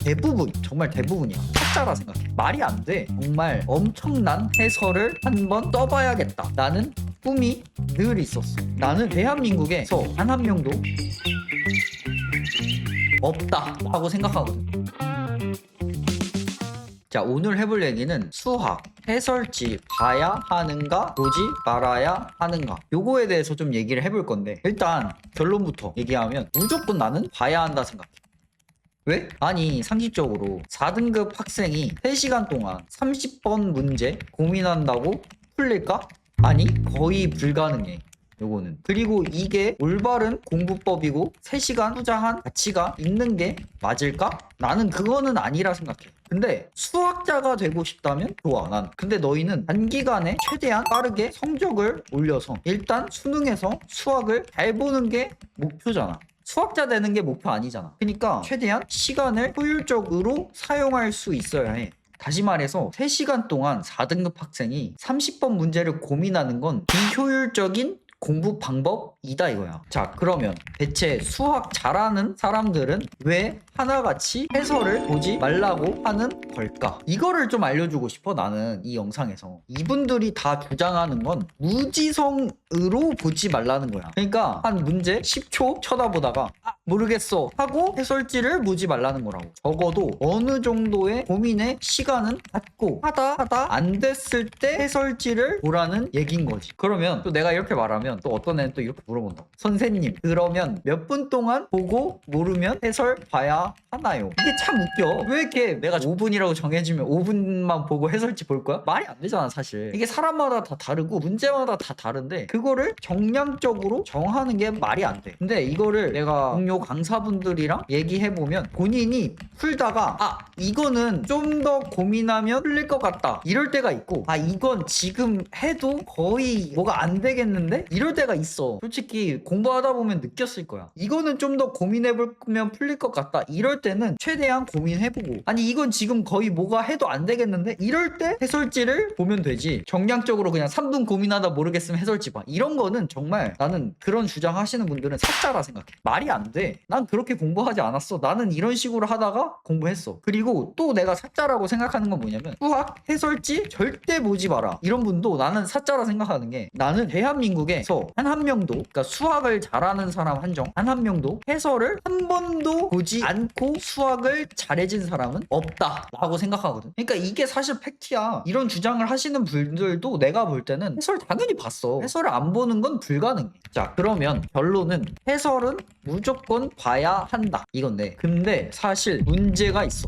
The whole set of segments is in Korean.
대부분, 정말 대부분이야. 타짜라 생각해. 말이 안 돼. 정말 엄청난 해설을 한번 써봐야겠다. 나는 꿈이 늘 있었어. 나는 대한민국에서 단 한 명도 없다라고 생각하거든. 자, 오늘 해볼 얘기는 수학, 해설지 봐야 하는가, 보지 말아야 하는가, 요거에 대해서 좀 얘기를 해볼 건데, 일단 결론부터 얘기하면 무조건 나는 봐야 한다 생각해. 왜? 아니, 상식적으로 4등급 학생이 3시간 동안 30번 문제 고민한다고 풀릴까? 아니, 거의 불가능해. 요거는. 그리고 이게 올바른 공부법이고 3시간 투자한 가치가 있는 게 맞을까? 나는 그거는 아니라 생각해. 근데 수학자가 되고 싶다면 좋아, 난. 근데 너희는 단기간에 최대한 빠르게 성적을 올려서 일단 수능에서 수학을 잘 보는 게 목표잖아. 수학자 되는 게 목표 아니잖아. 그러니까 최대한 시간을 효율적으로 사용할 수 있어야 해. 다시 말해서 3시간 동안 4등급 학생이 30번 문제를 고민하는 건 비효율적인 공부 방법이다 이거야. 자, 그러면 대체 수학 잘하는 사람들은 왜 하나같이 해설을 보지 말라고 하는 걸까? 이거를 좀 알려주고 싶어. 나는 이 영상에서 이분들이 다 주장하는 건 무지성으로 보지 말라는 거야. 그러니까 한 문제 10초 쳐다보다가 모르겠어 하고 해설지를 보지 말라는 거라고. 적어도 어느 정도의 고민의 시간은 갖고 하다 안 됐을 때 해설지를 보라는 얘긴 거지. 그러면 또 내가 이렇게 말하면 또 어떤 애는 또 이렇게 물어본다. 선생님, 그러면 몇 분 동안 보고 모르면 해설 봐야 하나요? 이게 참 웃겨. 왜 이렇게 내가 5분이라고 정해주면 5분만 보고 해설지 볼 거야? 말이 안 되잖아, 사실. 이게 사람마다 다 다르고 문제마다 다 다른데 그거를 정량적으로 정하는 게 말이 안 돼. 근데 이거를 내가 동료 강사분들이랑 얘기해보면 본인이 풀다가 이거는 좀 더 고민하면 풀릴 것 같다 이럴 때가 있고, 이건 지금 해도 거의 뭐가 안 되겠는데? 이럴 때가 있어. 솔직히 공부하다 보면 느꼈을 거야. 이거는 좀 더 고민해보면 풀릴 것 같다 이럴 때는 최대한 고민해보고, 아니 이건 지금 거의 뭐가 해도 안 되겠는데? 이럴 때 해설지를 보면 되지. 정량적으로 그냥 3분 고민하다 모르겠으면 해설지 봐, 이런 거는 정말 나는 그런 주장하시는 분들은 사짜라 생각해. 말이 안 돼. 난 그렇게 공부하지 않았어. 나는 이런 식으로 하다가 공부했어. 그리고 또 내가 사짜라고 생각하는 건 뭐냐면 수학 해설지 절대 보지 마라 이런 분도 나는 사짜라 생각하는 게, 나는 대한민국에서 한 명도, 그러니까 수학을 잘하는 사람 한정 한 명도 해설을 한 번도 보지 않고 수학을 잘해진 사람은 없다라고 생각하거든. 그러니까 이게 사실 팩트야. 이런 주장을 하시는 분들도 내가 볼 때는 해설 당연히 봤어. 해설을 안 보는 건 불가능해. 자, 그러면 결론은 해설은 무조건 봐야 한다 이건데, 근데 사실 문제가 있어.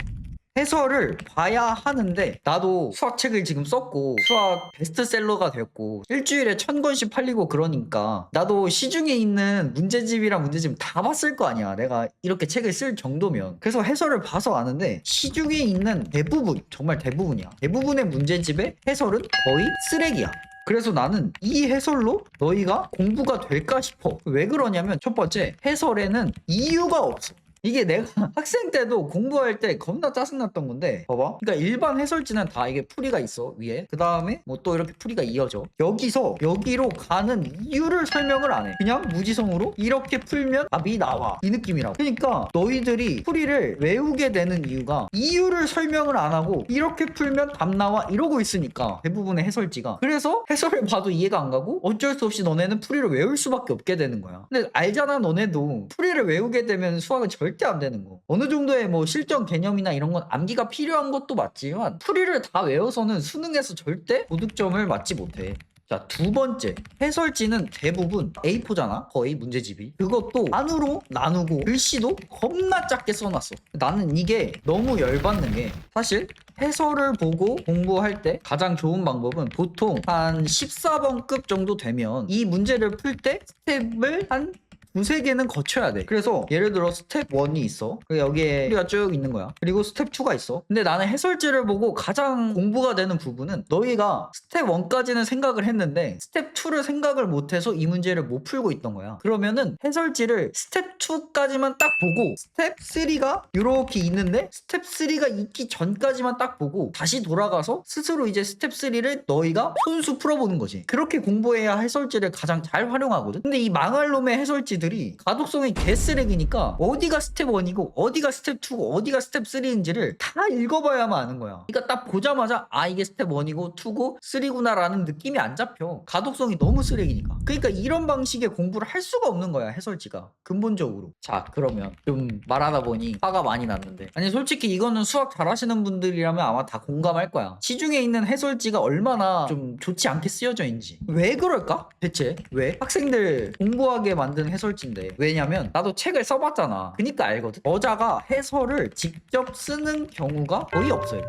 해설을 봐야 하는데 나도 수학책을 지금 썼고 수학 베스트셀러가 됐고 일주일에 1000권씩 팔리고 그러니까 나도 시중에 있는 문제집이랑 문제집 다 봤을 거 아니야, 내가 이렇게 책을 쓸 정도면. 그래서 해설을 봐서 아는데 시중에 있는 대부분, 정말 대부분이야, 대부분의 문제집의 해설은 거의 쓰레기야. 그래서 나는 이 해설로 너희가 공부가 될까 싶어. 왜 그러냐면 첫 번째, 해설에는 이유가 없어. 이게 내가 학생 때도 공부할 때 겁나 짜증났던 건데, 봐봐. 그러니까 일반 해설지는 다 이게 풀이가 있어, 위에. 그 다음에 뭐 또 이렇게 풀이가 이어져. 여기서 여기로 가는 이유를 설명을 안 해. 그냥 무지성으로 이렇게 풀면 답이 나와, 이 느낌이라고. 그러니까 너희들이 풀이를 외우게 되는 이유가 이유를 설명을 안 하고 이렇게 풀면 답 나와 이러고 있으니까, 대부분의 해설지가. 그래서 해설을 봐도 이해가 안 가고 어쩔 수 없이 너네는 풀이를 외울 수밖에 없게 되는 거야. 근데 알잖아, 너네도 풀이를 외우게 되면 수학은 절대 안 되는 거. 어느 정도의 뭐 실전 개념이나 이런 건 암기가 필요한 것도 맞지만 풀이를 다 외워서는 수능에서 절대 고득점을 맞지 못해. 자, 두 번째, 해설지는 대부분 A4잖아, 거의 문제집이. 그것도 안으로 나누고 글씨도 겁나 작게 써놨어. 나는 이게 너무 열받는 게, 사실 해설을 보고 공부할 때 가장 좋은 방법은 보통 한 14번급 정도 되면 이 문제를 풀 때 스텝을 한 두세 개는 거쳐야 돼. 그래서 예를 들어 스텝 1이 있어. 여기에 풀이가 쭉 있는 거야. 그리고 스텝 2가 있어. 근데 나는 해설지를 보고 가장 공부가 되는 부분은, 너희가 스텝 1까지는 생각을 했는데 스텝 2를 생각을 못해서 이 문제를 못 풀고 있던 거야. 그러면은 해설지를 스텝 2까지만 딱 보고 스텝 3가 이렇게 있는데 스텝 3가 있기 전까지만 딱 보고 다시 돌아가서 스스로 이제 스텝 3를 너희가 손수 풀어보는 거지. 그렇게 공부해야 해설지를 가장 잘 활용하거든. 근데 이 망할 놈의 해설지 해설지들이 가독성이 개쓰레기니까 어디가 스텝 1이고 어디가 스텝 2고 어디가 스텝 3인지를 다 읽어봐야만 아는 거야. 그러니까 딱 보자마자 아 이게 스텝 1이고 2고 3구나 라는 느낌이 안 잡혀. 가독성이 너무 쓰레기니까. 그러니까 이런 방식의 공부를 할 수가 없는 거야 해설지가 근본적으로. 자 그러면 좀 말하다 보니 화가 많이 났는데, 아니 솔직히 이거는 수학 잘하시는 분들이라면 아마 다 공감할 거야. 시중에 있는 해설지가 얼마나 좀 좋지 않게 쓰여져 있는지. 왜 그럴까? 대체 왜? 학생들 공부하게 만든 해설지인데. 왜냐면 나도 책을 써봤잖아. 그니까 알거든. 저자가 해설을 직접 쓰는 경우가 거의 없어요.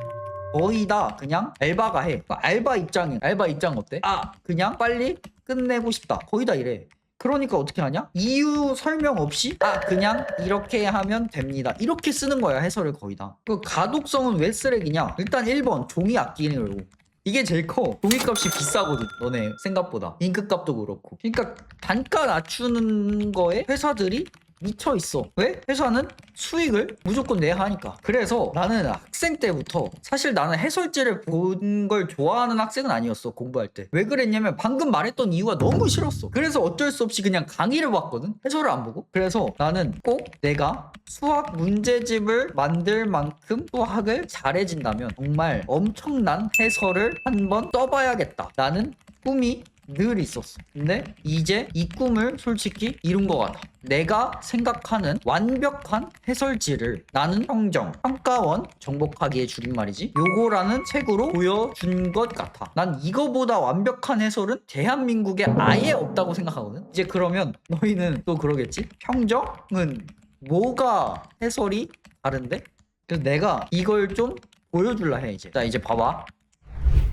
거의 다 그냥 알바가 해. 알바 입장 어때? 아 그냥 빨리 끝내고 싶다. 거의 다 이래. 그러니까 어떻게 하냐? 이유 설명 없이 아 그냥 이렇게 하면 됩니다. 이렇게 쓰는 거야 해설을 거의 다. 그 가독성은 왜 쓰레기냐? 일단 1번 종이 아끼는 거고. 이게 제일 커. 종이값이 비싸거든 너네 생각보다. 잉크값도 그렇고. 그러니까 단가 낮추는 거에 회사들이 미쳐 있어. 왜? 회사는 수익을 무조건 내야 하니까. 그래서 나는 학생 때부터 사실 나는 해설지를 본 걸 좋아하는 학생은 아니었어. 공부할 때. 왜 그랬냐면 방금 말했던 이유가 너무 싫었어. 그래서 어쩔 수 없이 그냥 강의를 봤거든. 해설을 안 보고. 그래서 나는 꼭 내가 수학 문제집을 만들 만큼 수학을 잘해진다면 정말 엄청난 해설을 한번 써봐야겠다. 나는 꿈이 늘 있었어. 근데 이제 이 꿈을 솔직히 이룬 것 같아. 내가 생각하는 완벽한 해설지를 나는 평가원 정복하기의 줄임말이지 요거라는 책으로 보여준 것 같아. 난 이거보다 완벽한 해설은 대한민국에 아예 없다고 생각하거든. 이제 그러면 너희는 또 그러겠지? 평정은 뭐가 해설이 다른데? 그래서 내가 이걸 좀 보여줄라 해 이제. 자 이제 봐봐.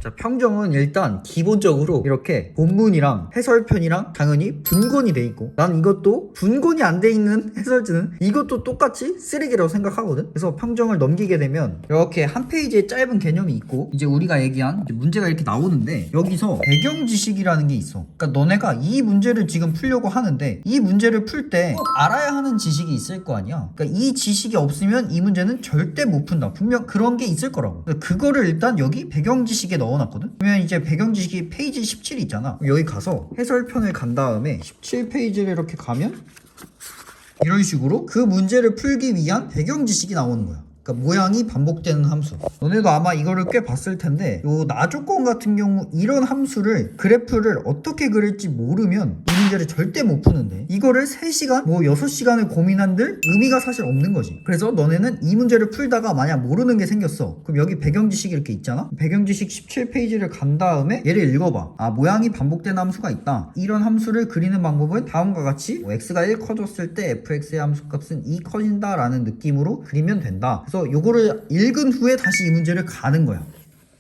자, 평정은 일단 기본적으로 이렇게 본문이랑 해설편이랑 당연히 분권이 돼 있고, 난 이것도 분권이 안 돼 있는 해설지는 이것도 똑같이 쓰레기라고 생각하거든. 그래서 평정을 넘기게 되면 이렇게 한 페이지에 짧은 개념이 있고, 이제 우리가 얘기한 이제 문제가 이렇게 나오는데 여기서 배경 지식이라는 게 있어. 그러니까 너네가 이 문제를 지금 풀려고 하는데 이 문제를 풀 때 꼭 알아야 하는 지식이 있을 거 아니야. 그러니까 이 지식이 없으면 이 문제는 절대 못 푼다. 분명 그런 게 있을 거라고. 그러니까 그거를 일단 여기 배경 지식에 넣어놨거든. 그러면 이제 배경 지식이 페이지 17이 있잖아. 여기 가서 해설편을 간 다음에 17페이지를 이렇게 가면 이런 식으로 그 문제를 풀기 위한 배경 지식이 나오는 거야. 그러니까 모양이 반복되는 함수. 너네도 아마 이거를 꽤 봤을 텐데 요 나조건 같은 경우 이런 함수를 그래프를 어떻게 그릴지 모르면 이 문제를 절대 못 푸는데 이거를 3시간 뭐 6시간을 고민한들 의미가 사실 없는 거지. 그래서 너네는 이 문제를 풀다가 만약 모르는 게 생겼어. 그럼 여기 배경 지식이 이렇게 있잖아. 배경 지식 17페이지를 간 다음에 얘를 읽어봐. 아 모양이 반복되는 함수가 있다. 이런 함수를 그리는 방법은 다음과 같이 뭐 x가 1 커졌을 때 fx의 함수값은 2 커진다 라는 느낌으로 그리면 된다. 그래서 요거를 읽은 후에 다시 이 문제를 가는 거야.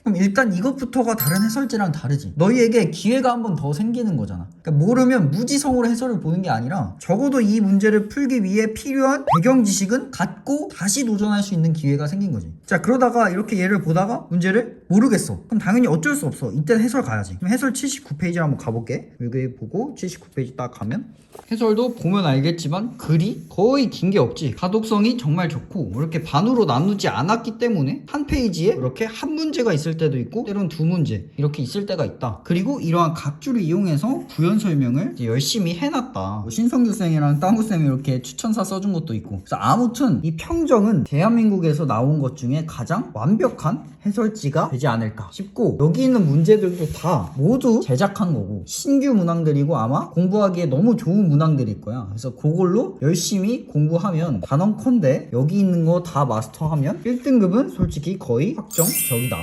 그럼 일단 이것부터가 다른 해설지랑 다르지. 너희에게 기회가 한 번 더 생기는 거잖아. 그러니까 모르면 무지성으로 해설을 보는 게 아니라 적어도 이 문제를 풀기 위해 필요한 배경 지식은 갖고 다시 도전할 수 있는 기회가 생긴 거지. 자 그러다가 이렇게 얘를 보다가 문제를 모르겠어. 그럼 당연히 어쩔 수 없어. 이때는 해설 가야지. 그럼 해설 79페이지를 한번 가볼게. 여기 보고 79페이지 딱 가면 해설도 보면 알겠지만 글이 거의 긴 게 없지. 가독성이 정말 좋고 이렇게 반으로 나누지 않았기 때문에 한 페이지에 이렇게 한 문제가 있을 때도 있고 때로는 2문제 이렇게 있을 때가 있다. 그리고 이러한 각주를 이용해서 부연 설명을 열심히 해놨다. 신성규쌤이랑 땅구쌤이 이렇게 추천사 써준 것도 있고. 그래서 아무튼 이 평정은 대한민국에서 나온 것 중에 가장 완벽한 해설지가 되지 않을까 싶고, 여기 있는 문제들도 다 모두 제작한 거고 신규 문항들이고 아마 공부하기에 너무 좋은 문항들일 거야. 그래서 그걸로 열심히 공부하면 단언컨대 여기 있는 거 다 마스터하면 1등급은 솔직히 거의 확정적이다.